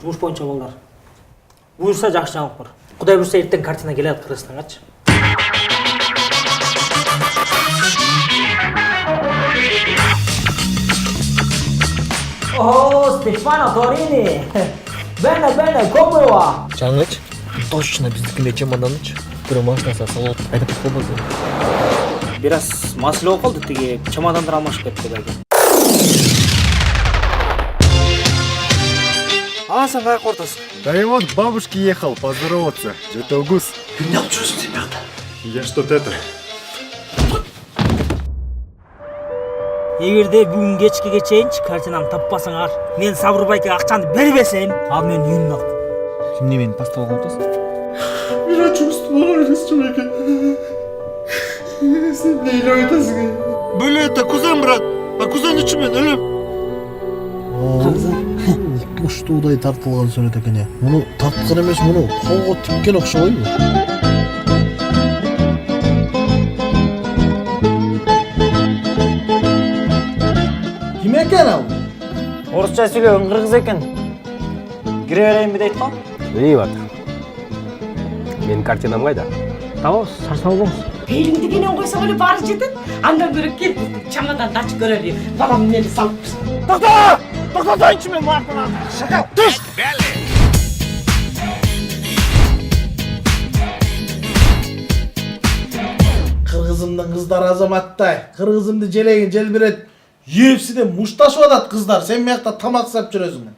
Жумуш боюнча балдар. Буюрса жакшы жаңылык бар. Кудай буюрса эртең картина келет Кыргызстангачы. О, Стефано Торини. Бene, come va? Жаңыч? Точно биздикиндей чемоданыч. Бирөө машинасы салып айдап койбосун. Бир аз маселе болуп калды, тиги чемодандар алмашып кетти байке. А, сен каяка ортосуң? Да и вот к бабушке ехал поздороваться. Это Аугуст. Ты меня учишь, ребята? Я что-то это... Эгерде бүгүн кечке чейинчи картинаны таппасаңар, мен Сабыр байке акчаны бербесем, ал менин үйүмдү алып. Эмне мени поставга отосуң? Я чувствую, человека. Сен нейле айтасың? Бөле это кузен, брат. А кузен үчүн мен өлөм. Уштуудай тартылган сүрөт экен. Муну тарткан эмес, муну колго тиккен окшобойбу? Ким экен ал? Орысча сүйлөгөн кыргыз экен. Кире берейинби дейт го? Эй, батыр. Менин картинам кайда? Табабыз, сарсал болуңуз. Белиңди менен койсоң эле баары жетет. Андан көрө кел чамадан ачып көрөлү. Балам мени салып. Токтотоюнчу мен мартына. Шакал. Түш. Кыргызымдын кыздары азаматтай. Кыргызымды желегин желбирет. UFC'de мушташып атат кыздар. Сен мыякта тамак сап жүрөсүң.